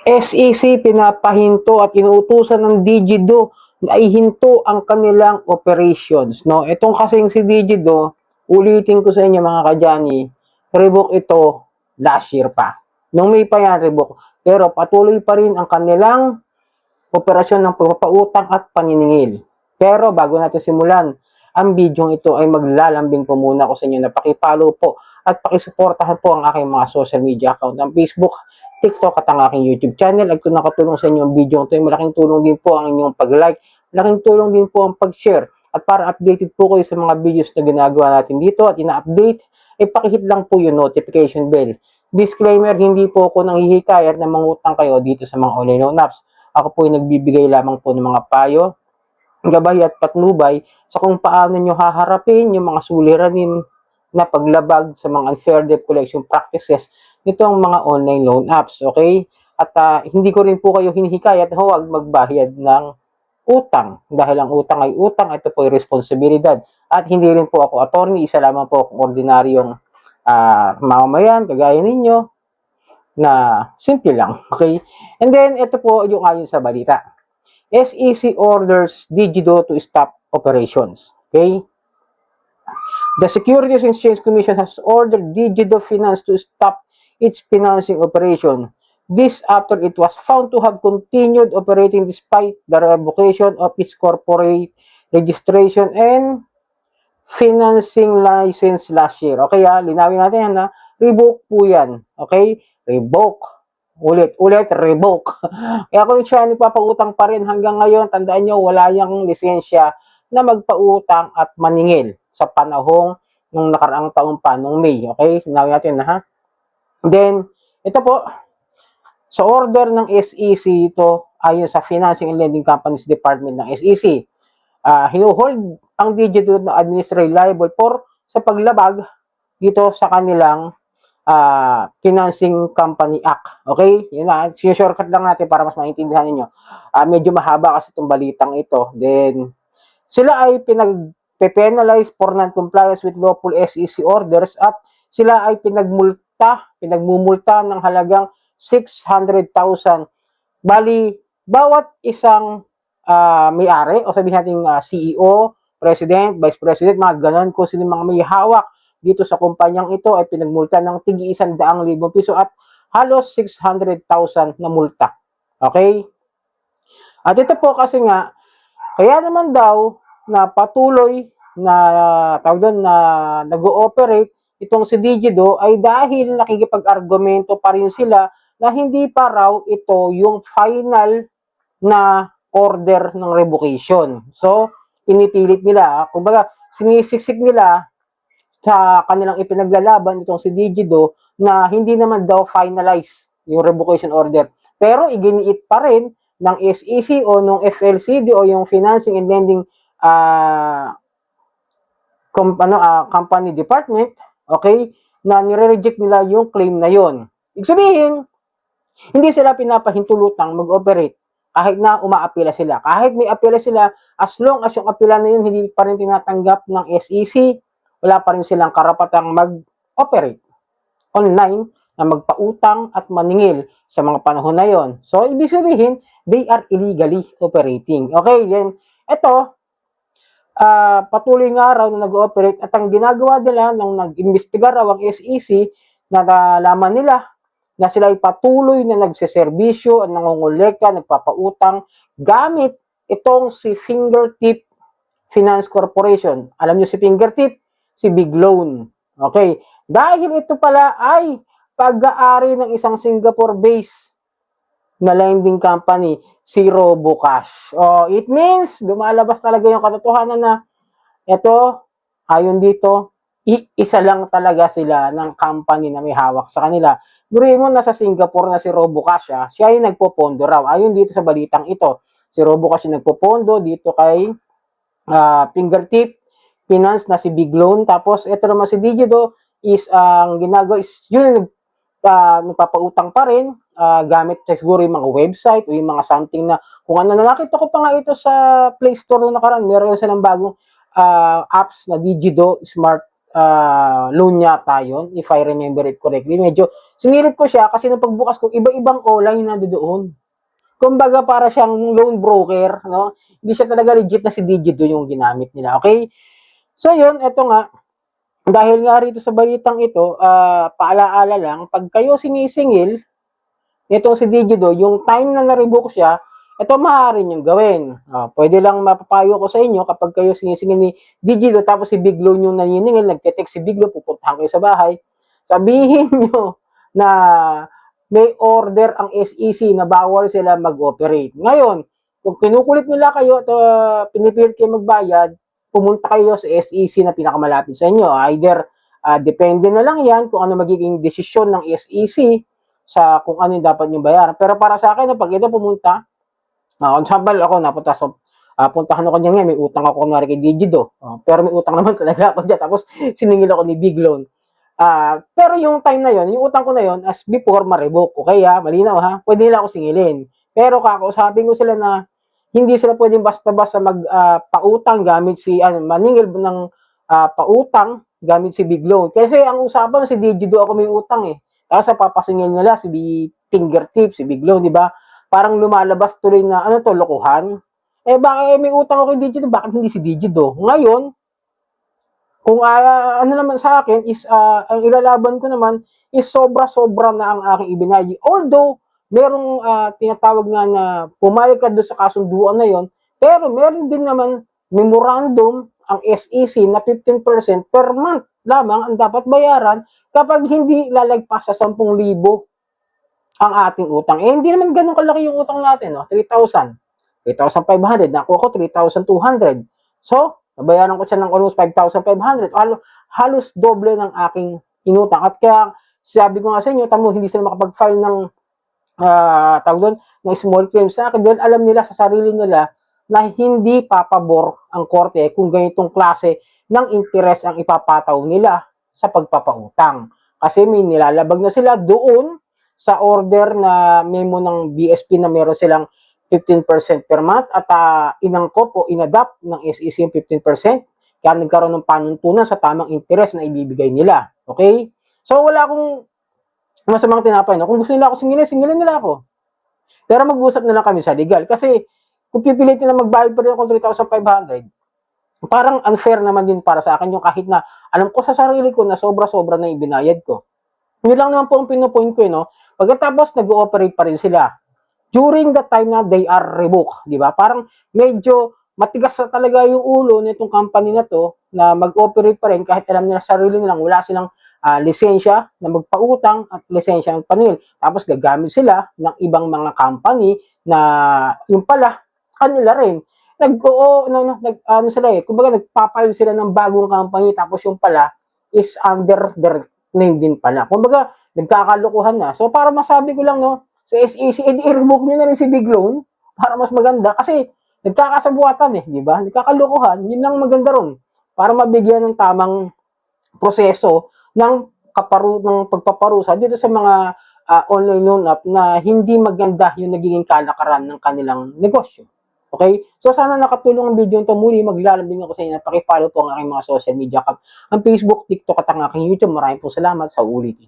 SEC pinapahinto at inuutusan ng DigiDo na ihinto ang kanilang operations. No? Itong kasing si DigiDo, ulitin ko sa inyo mga kadyani, revoke ito last year pa. Nung May pa yan, revoke. Pero patuloy pa rin ang kanilang operasyon ng pagpapautang at paniningil. Pero bago natin simulan, ang video ito ay maglalambing po muna ako sa inyo na pakipollow po at pakisuportahan po ang aking mga social media account ng Facebook, TikTok at ang aking YouTube channel. At kung nakatulong sa inyo ang video ito, ay malaking tulong din po ang inyong pag-like, malaking tulong din po ang pag-share. At para updated po kayo sa mga videos na ginagawa natin dito at ina-update, ay pakihit lang po yung notification bell. Disclaimer, hindi po ako nanghihikayat na mangutang kayo dito sa mga online loan apps. Ako po ay nagbibigay lamang po ng mga payo, gabay at patnubay sa kung paano nyo haharapin yung mga suliranin na paglabag sa mga unfair debt collection practices nitong mga online loan apps, okay? At hindi ko rin po kayo hinihikayat na huwag magbayad ng utang dahil ang utang ay utang, ito po ay responsibilidad. At hindi rin po ako attorney, isa lamang po akong ordinaryong mamamayan, kagaya ninyo, na simple lang, okay? And then, ito po yung ayon sa balita. SEC orders Digido to stop operations, okay? The Securities and Exchange Commission has ordered Digido Finance to stop its financing operation. This after it was found to have continued operating despite the revocation of its corporate registration and financing license last year. Okay, linawin natin yan na revoke po yan. Okay? Revoke. Ulit, revoke. Kaya kung siya nagpapautang pa rin hanggang ngayon, tandaan nyo, wala yung lisensya na magpautang at maningil sa panahong nung nakaraang taon pa, nung May. Okay? Linawin natin na ha. Then, ito po, sa order ng SEC ito, ayon sa Financing and Lending Companies Department ng SEC, hinuhold ang Digido na administrator liable for sa paglabag dito sa kanilang Financing Company Act. Okay? Yun na, shortcut lang natin para mas maintindihan niyo. Medyo mahaba kasi itong balitang ito. Then, sila ay pinag-penalize for non-compliance with lawful SEC orders at sila ay pinagmumulta ng halagang 600,000. Bali, bawat isang may-ari o sabihin natin CEO, President, Vice President, mga ganon, kung sino mga may hawak dito sa kumpanyang ito ay pinagmulta ng tigi 100,000 piso at halos 600,000 na multa. Okay? At ito po kasi nga, kaya naman daw na patuloy na tawag doon na nag-ooperate itong si Digido ay dahil nakikipag-argumento pa rin sila na hindi pa raw ito yung final na order ng revocation. So, pinipilit nila, kumbaga, sinisiksik nila sa kanilang ipinaglalaban itong si Digido na hindi naman daw finalize yung revocation order. Pero iginiit pa rin ng SEC o ng FLCD o yung Financing and Lending company department, okay, na nire-reject nila yung claim na yon. Ibig sabihin, hindi sila pinapahintulutang mag-operate kahit na umaapila sila. Kahit may apila sila, as long as yung apila na yun hindi pa rin tinatanggap ng SEC, wala pa rin silang karapatang mag-operate online na magpautang at maningil sa mga panahon na yon. So, ibig sabihin, they are illegally operating. Okay, then, ito, patuloy nga raw na nag-ooperate at ang ginagawa nila nung nag-imbestiga raw ang SEC, na nalaman nila na sila ay patuloy na nagseserbisyo at nangongolekta, nagpapautang gamit itong si Fingertip Finance Corporation. Alam niyo si Fingertip? Si Big Loan. Okay. Dahil ito pala ay pag-aari ng isang Singapore-based na lending company, si Robocash. It means, lumalabas talaga yung katotohanan na ito, ayon dito, isa lang talaga sila ng company na may hawak sa kanila. Guriin mo, nasa Singapore na si Robocash, siya ay nagpopondo raw. Ayon dito sa balitang ito, si Robocash ay nagpopondo dito kay Fingertip Finance na si Big Loan. Tapos, ito naman si Digido is, ang ginagawa is, yun, nagpapautang pa rin, gamit siguro yung mga website o yung mga something na, kung ano na, nakita ko pa nga ito sa Play Store na nakaraan, meron silang bagong apps na Digido Smart loan yata yun, if I remember it correctly. Medyo sinilip ko siya kasi nung pagbukas ko, iba-ibang online na doon. Kumbaga para siyang loan broker, no? Hindi siya talaga legit na si Digido yung ginamit nila, okay? So yun, eto nga, dahil nga rito sa balitang ito, paalaala lang, pag kayo sinisingil, itong si Digido, yung time na na-revoke siya, ito maaari niyong gawin. Pwede lang mapapayo ko sa inyo kapag kayo sinisingil ni Digido, tapos si Biglo yung naniningil, nagte-text si Biglo, pupuntahan kayo sa bahay, sabihin nyo na may order ang SEC na bawal sila mag-operate. Ngayon, kung kinukulit nila kayo at pinipilit kayo magbayad, pumunta kayo sa SEC na pinakamalapit sa inyo. Either depende na lang yan kung ano magiging desisyon ng SEC sa kung ano yung dapat nyo bayaran. Pero para sa akin, pag ito pumunta, example ako, napunta sa puntahan ako niya may utang ako kunwari kay Digido. Pero may utang naman talaga ako dyan. Tapos siningil ako ni Big Loan. Pero yung time na yon, yung utang ko na yon, as before, ma-revoke. Okay malinaw ha? Pwede nila ako singilin. Pero kakausapin ko sila na hindi sila pwedeng basta-basta pautang gamit maningil ng pautang gamit si Big Loan. Kasi ang usapan si Digido ako may utang eh. Tapos sa papasingil nila si Fingertip, si Big Loan, di ba? Parang lumalabas tuloy na ano to, lokohan. Bakit may utang ako kay Digido, bakit hindi si Digido? Ngayon, kung ano naman sa akin is ang ilalaban ko naman is sobra-sobra na ang aking ibinayad. Although merong tinatawag nga na pumayag ka doon sa kasunduan na yon, pero meron din naman memorandum ang SEC na 15% per month lamang ang dapat bayaran kapag hindi lalagpas sa 10,000 ang ating utang. Hindi naman ganun kalaki yung utang natin, no? 3,000, 3,500, nakuha ko 3,200. So, nabayaran ko siya ng almost 5,500. Halos doble ng aking inutang. At kaya, sabi ko nga sa inyo, tamo, hindi sila makapag-file ng tawag doon, ng small claims sa akin. Dahil alam nila sa sarili nila na hindi papabor ang korte kung ganitong klase ng interest ang ipapataw nila sa pagpapautang. Kasi may nilalabag na sila doon sa order na memo ng BSP na meron silang 15% per month at inangkop o inadapt ng SEC yung 15%. Kaya nagkaroon ng panuntunan sa tamang interest na ibibigay nila. Okay? So wala akong masamang tinapay. No? Kung gusto nila ako singilin nila ako. Pero mag-usap na lang kami sa legal. Kasi kung pipilitin na magbayad pa rin ako 3,500, parang unfair naman din para sa akin yung kahit na alam ko sa sarili ko na sobra-sobra na ibinayad ko. Yun lang naman po ang pinupoint ko, no? Pagkatapos, nag-ooperate pa rin sila. During the time na they are revoked, di ba? Parang medyo matigas na talaga yung ulo nitong company na to na mag-operate pa rin kahit alam nila sarili nilang wala silang lisensya na magpautang at lisensya magpaningil. Tapos gagamit sila ng ibang mga company na yung pala kanila rin. Kumbaga nagpapile sila ng bagong company tapos yung pala is under their name din pala. Kumbaga nagkakalokohan na. So para masabi ko lang no, sa SEC, i-remove nyo na rin si Big Loan para mas maganda kasi nagkakasabuatan di ba? Nagkakalokohan, yun lang maganda ron para mabigyan ng tamang proseso ng pagpaparusa dito sa mga online loan app na hindi maganda yung nagiging kalakaran ng kanilang negosyo. Okay? So, sana nakatulong ang video ito. Muli, maglalambing ako sa inyo. Pakipollow po ang aking mga social media account. Ang Facebook, TikTok at ang aking YouTube. Maraming po salamat sa ulitin.